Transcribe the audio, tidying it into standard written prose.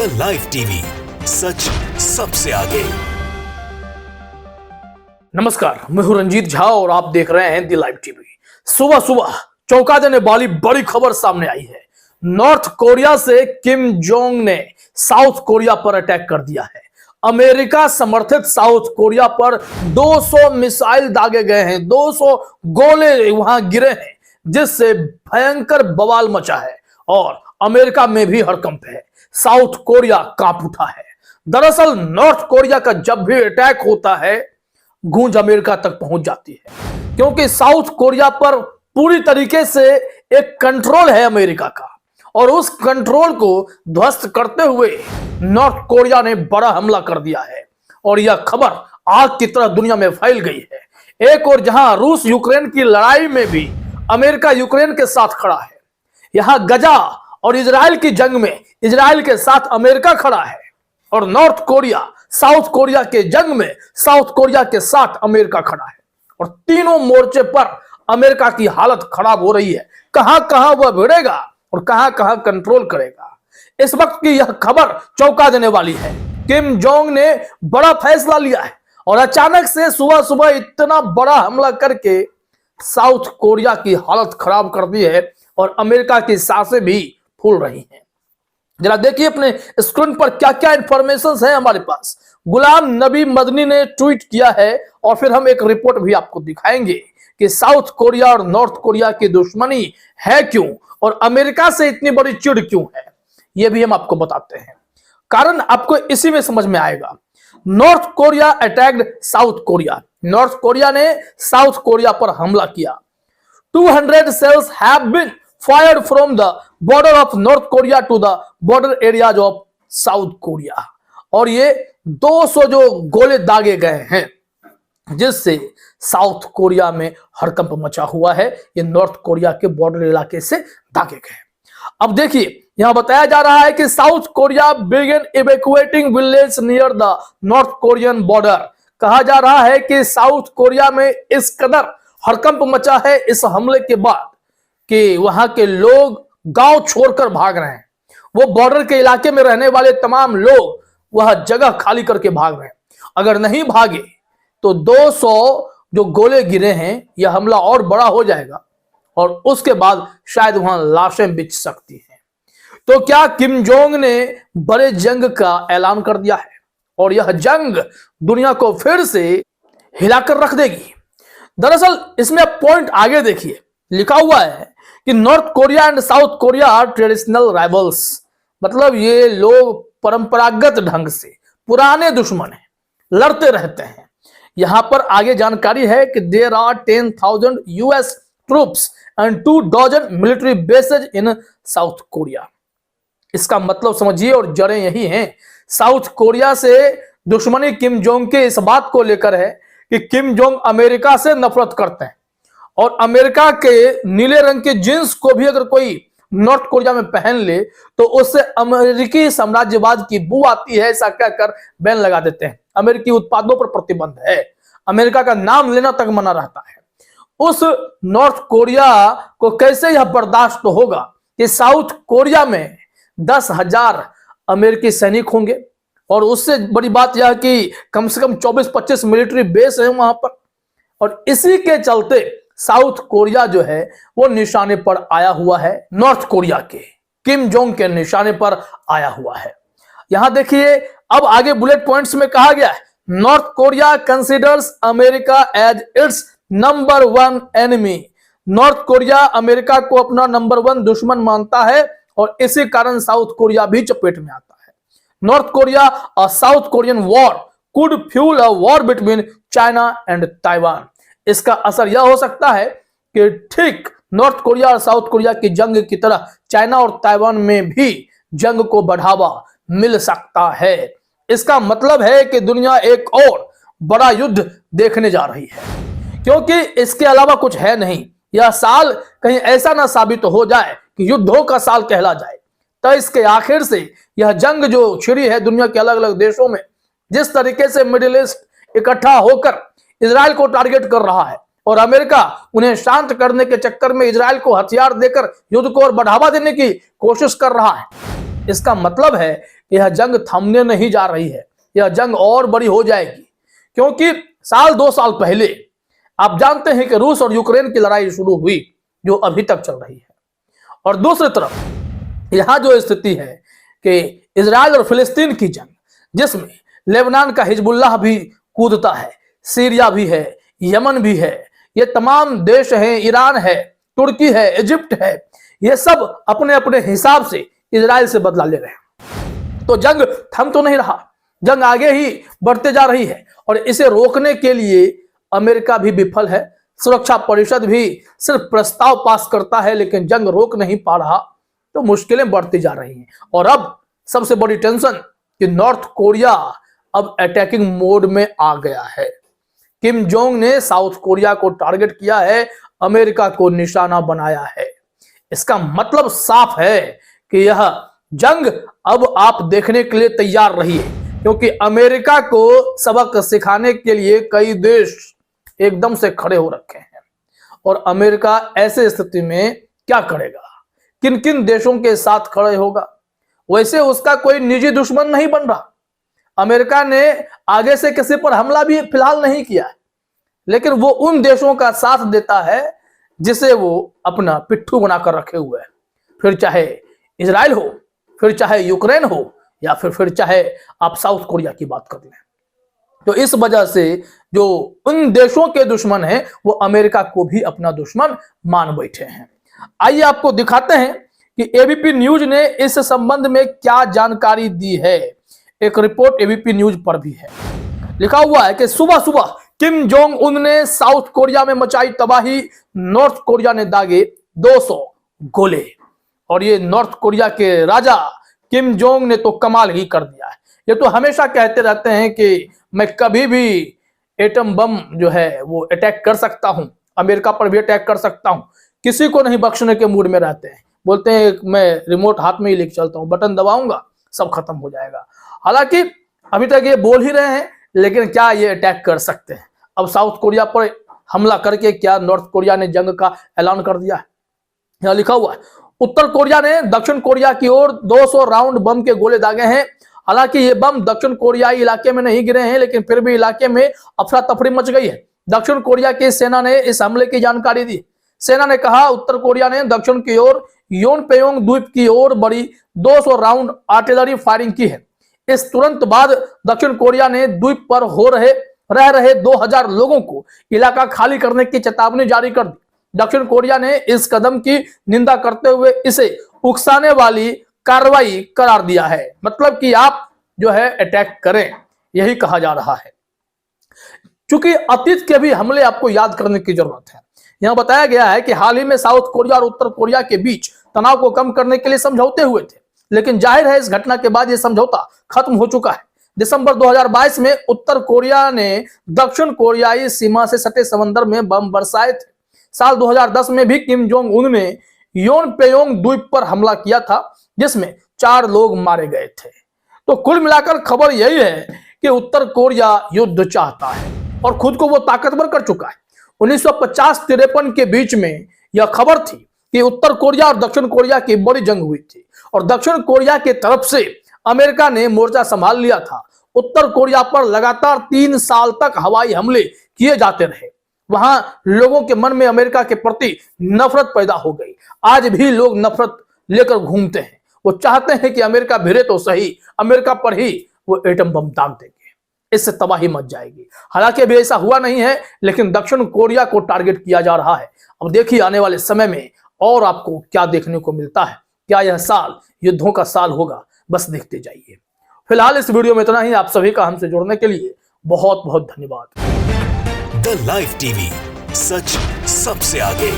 The live TV, सच सबसे आगे। नमस्कार, मैं हूं रंजीत झा और आप देख रहे हैं द लाइव टीवी। सुबह सुबह चौंका देने वाली बड़ी खबर सामने आई है। नॉर्थ कोरिया से किम जोंग ने साउथ कोरिया पर अटैक कर दिया है। अमेरिका समर्थित साउथ कोरिया पर 200 मिसाइल दागे गए हैं, 200 गोले वहां गिरे हैं, जिससे भयंकर बवाल मचा है और अमेरिका में भी हड़कंप है। साउथ कोरिया कांप उठा है। दरअसल नॉर्थ कोरिया का जब भी अटैक होता है, गूंज अमेरिका तक पहुंच जाती है, क्योंकि साउथ कोरिया पर पूरी तरीके से एक कंट्रोल है अमेरिका का, और उस कंट्रोल को ध्वस्त करते हुए नॉर्थ कोरिया ने बड़ा हमला कर दिया है। और यह खबर आग की तरह दुनिया में फैल गई है। एक और जहां रूस यूक्रेन की लड़ाई में भी अमेरिका यूक्रेन के साथ खड़ा है, यहां गजा और इजराइल की जंग में इजराइल के साथ अमेरिका खड़ा है, और नॉर्थ कोरिया साउथ कोरिया के जंग में साउथ कोरिया के साथ अमेरिका खड़ा है। और तीनों मोर्चे पर अमेरिका की हालत खराब हो रही है। कहां कहां वह भिड़ेगा और कहां कहां कंट्रोल करेगा। इस वक्त की यह खबर चौंका देने वाली है। किम जोंग ने बड़ा फैसला लिया है और अचानक से सुबह सुबह इतना बड़ा हमला करके साउथ कोरिया की हालत खराब कर दी है, और अमेरिका की सांसें भी फूल रही हैं। जरा देखिए अपने स्क्रीन पर क्या क्या इंफॉर्मेशन है हमारे पास। गुलाम नबी मदनी ने ट्वीट किया है, और फिर हम एक रिपोर्ट भी आपको दिखाएंगे कि साउथ कोरिया और नॉर्थ कोरिया की दुश्मनी है क्यों, और अमेरिका से इतनी बड़ी चिढ़ क्यों है, यह भी हम आपको बताते हैं। कारण आपको इसी में समझ में आएगा। North Korea attacked South Korea. North Korea ने साउथ कोरिया पर हमला किया। 200 shells have been fired from the border of North Korea to the border areas of South Korea। और ये 200 जो गोले दागे गए हैं, जिससे साउथ कोरिया में हड़कंप मचा हुआ है। ये नॉर्थ कोरिया के बॉर्डर इलाके से दागे गए। अब देखिए, यहां बताया जा रहा है कि South Korea begin evacuating village near the North Korean border. कहा जा रहा है कि साउथ कोरिया में इस कदर हड़कंप मचा है इस हमले के बाद कि वहां के लोग गांव छोड़कर भाग रहे हैं। वो बॉर्डर के इलाके में रहने वाले तमाम लोग वह जगह खाली करके भाग रहे हैं। अगर नहीं भागे तो 200 जो गोले गिरे हैं, यह हमला और बड़ा हो जाएगा, और उसके बाद शायद वहां लाशें बिछ सकती हैं। तो क्या किम जोंग ने बड़े जंग का ऐलान कर दिया है, और यह जंग दुनिया को फिर से हिलाकर रख देगी। दरअसल इसमें पॉइंट आगे देखिए, लिखा हुआ है कि North Korea and South Korea are traditional rivals. मतलब ये लोग परंपरागत ढंग से पुराने दुश्मन हैं, लड़ते रहते हैं। यहां पर आगे जानकारी है कि there are 10,000 US troops and 2 dozen military bases in South Korea. इसका मतलब समझिए, और जड़ें यही हैं। साउथ कोरिया से दुश्मनी किम जोंग के इस बात को लेकर है कि किम जोंग अमेरिका से नफरत करते हैं, और अमेरिका के नीले रंग के जींस को भी अगर कोई नॉर्थ कोरिया में पहन ले तो उससे अमेरिकी साम्राज्यवाद की बू आती है, ऐसा कहकर बैन लगा देते हैं। अमेरिकी उत्पादों पर प्रतिबंध है, अमेरिका का नाम लेना तक मना रहता है। उस नॉर्थ कोरिया को कैसे यह बर्दाश्त होगा कि साउथ कोरिया में 10,000 अमेरिकी सैनिक होंगे, और उससे बड़ी बात यह कि कम से कम 24-25 मिलिट्री बेस है वहां पर। और इसी के चलते साउथ कोरिया जो है वो निशाने पर आया हुआ है, नॉर्थ कोरिया के किम जोंग के निशाने पर आया हुआ है। यहां देखिए, अब आगे बुलेट पॉइंट्स में कहा गया है, North Korea considers America as its number 1 enemy. North Korea America को अपना नंबर 1 दुश्मन मानता है, और इसी कारण साउथ कोरिया भी चपेट में आता है। नॉर्थ कोरिया और south Korean war could fuel a war between China and Taiwan. इसका असर यह हो सकता है कि ठीक नॉर्थ कोरिया और साउथ कोरिया की जंग की तरह चाइना और ताइवान में भी जंग को बढ़ावा मिल सकता है। इसका मतलब है कि दुनिया एक और बड़ा युद्ध देखने जा रही है, क्योंकि इसके अलावा कुछ है नहीं। यह साल कहीं ऐसा ना साबित हो जाए कि युद्धों का साल कहला जाए। तो इसके आखिर से यह जंग जो छिड़ी है दुनिया के अलग अलग देशों में, जिस तरीके से मिडिल ईस्ट इकट्ठा होकर इजराइल को टारगेट कर रहा है, और अमेरिका उन्हें शांत करने के चक्कर में इजराइल को हथियार देकर युद्ध को और बढ़ावा देने की कोशिश कर रहा है, इसका मतलब है कि यह जंग थमने नहीं जा रही है, यह जंग और बड़ी हो जाएगी। क्योंकि साल 2 साल पहले आप जानते हैं कि रूस और यूक्रेन की लड़ाई शुरू हुई, जो अभी तक चल रही है। और दूसरी तरफ यहां जो स्थिति है कि इजराइल और फिलिस्तीन की जंग, जिसमें लेबनान का हिजबुल्लाह भी कूदता है, सीरिया भी है, यमन भी है, ये तमाम देश हैं, ईरान है, तुर्की है, इजिप्ट है, ये सब अपने अपने हिसाब से इजराइल से बदला ले रहे हैं। तो जंग थम तो नहीं रहा, जंग आगे ही बढ़ते जा रही है। और इसे रोकने के लिए अमेरिका भी विफल है, सुरक्षा परिषद भी सिर्फ प्रस्ताव पास करता है लेकिन जंग रोक नहीं पा रहा। तो मुश्किलें बढ़ती जा रही हैं। और अब सबसे बड़ी टेंशन कि नॉर्थ कोरिया अब अटैकिंग मोड में आ गया है। किम जोंग ने साउथ कोरिया को टारगेट किया है, अमेरिका को निशाना बनाया है। इसका मतलब साफ है कि यह जंग अब आप देखने के लिए तैयार रहिए, क्योंकि अमेरिका को सबक सिखाने के लिए कई देश एकदम से खड़े हो रखे हैं। और अमेरिका ऐसे स्थिति में क्या करेगा, किन किन देशों के साथ खड़े होगा? वैसे उसका कोई निजी दुश्मन नहीं बन रहा। अमेरिका ने आगे से किसी पर हमला भी फिलहाल नहीं किया है, लेकिन वो उन देशों का साथ देता है जिसे वो अपना पिट्ठू बनाकर रखे हुए है। फिर चाहे इजराइल हो, फिर चाहे यूक्रेन हो, या फिर चाहे आप साउथ कोरिया की बात कर लें। तो इस वजह से जो उन देशों के दुश्मन हैं वो अमेरिका को भी अपना दुश्मन मान बैठे हैं। आइए आपको दिखाते हैं कि एबीपी न्यूज ने इस संबंध में क्या जानकारी दी है। एक रिपोर्ट एबीपी न्यूज पर भी है। लिखा हुआ है कि सुबह सुबह किम जोंग उन ने साउथ कोरिया में मचाई तबाही, नॉर्थ कोरिया ने दागे 200 गोले। और ये नॉर्थ कोरिया के राजा किम जोंग ने तो कमाल ही कर दिया है। ये तो हमेशा कहते रहते हैं कि मैं कभी भी एटम बम जो है वो अटैक कर सकता हूं, अमेरिका पर भी अटैक कर सकता हूं, किसी को नहीं बख्शने के मूड में रहते हैं। बोलते हैं मैं रिमोट हाथ में ही लेके चलता हूं, बटन दबाऊंगा सब खत्म हो जाएगा। हालांकि अभी तक ये बोल ही रहे हैं, लेकिन क्या ये अटैक कर सकते हैं? अब साउथ कोरिया पर हमला करके क्या नॉर्थ कोरिया ने जंग का ऐलान कर दिया है? यहां लिखा हुआ है उत्तर कोरिया ने दक्षिण कोरिया की ओर 200 राउंड बम के गोले दागे हैं। हालांकि ये बम दक्षिण कोरियाई इलाके में नहीं गिरे हैं, लेकिन फिर भी इलाके में अफरा तफरी मच गई है। दक्षिण कोरिया की सेना ने इस हमले की जानकारी दी। सेना ने कहा उत्तर कोरिया ने दक्षिण की ओर योनपेयोंग द्वीप की ओर बड़ी 200 राउंड आर्टिलरी फायरिंग की है। इस तुरंत बाद दक्षिण कोरिया ने द्वीप पर रह रहे 2000 लोगों को इलाका खाली करने की चेतावनी जारी कर दी। दक्षिण कोरिया ने इस कदम की निंदा करते हुए इसे उकसाने वाली कार्रवाई करार दिया है। मतलब कि आप जो है अटैक करें, यही कहा जा रहा है। चूंकि अतीत के भी हमले आपको याद करने की जरूरत है। यहां बताया गया है कि हाल ही में साउथ कोरिया और उत्तर कोरिया के बीच तनाव को कम करने के लिए समझौते हुए थे, लेकिन जाहिर है इस घटना के बाद यह समझौता खत्म हो चुका है। दिसंबर 2022 में उत्तर कोरिया ने दक्षिण कोरियाई सीमा से सटे समंदर में बम बरसाए थे। साल 2010 में भी किम जोंग उन ने योनपेयोंग द्वीप पर हमला किया था, जिसमें 4 लोग मारे गए थे। तो कुल मिलाकर खबर यही है कि उत्तर कोरिया युद्ध चाहता है और खुद को वो ताकतवर कर चुका है। 1950-53 के बीच में यह खबर थी कि उत्तर कोरिया और दक्षिण कोरिया की बड़ी जंग हुई थी और दक्षिण कोरिया की तरफ से अमेरिका ने मोर्चा संभाल लिया था। उत्तर कोरिया पर लगातार 3 साल तक हवाई हमले किए जाते रहे। वहां लोगों के मन में अमेरिका के प्रति नफरत पैदा हो गई। आज भी लोग नफरत लेकर घूमते हैं। वो चाहते हैं कि अमेरिका भिड़े तो सही, अमेरिका पर ही वो एटम बम दाग देंगे, इससे तबाही मच जाएगी। हालांकि अभी ऐसा हुआ नहीं है, लेकिन दक्षिण कोरिया को टारगेट किया जा रहा है। अब देखिए आने वाले समय में और आपको क्या देखने को मिलता है। क्या यह साल युद्धों का साल होगा? बस देखते जाइए। फिलहाल इस वीडियो में इतना ही। आप सभी का हमसे जुड़ने के लिए बहुत बहुत धन्यवाद। द लाइव टीवी, सच सबसे आगे।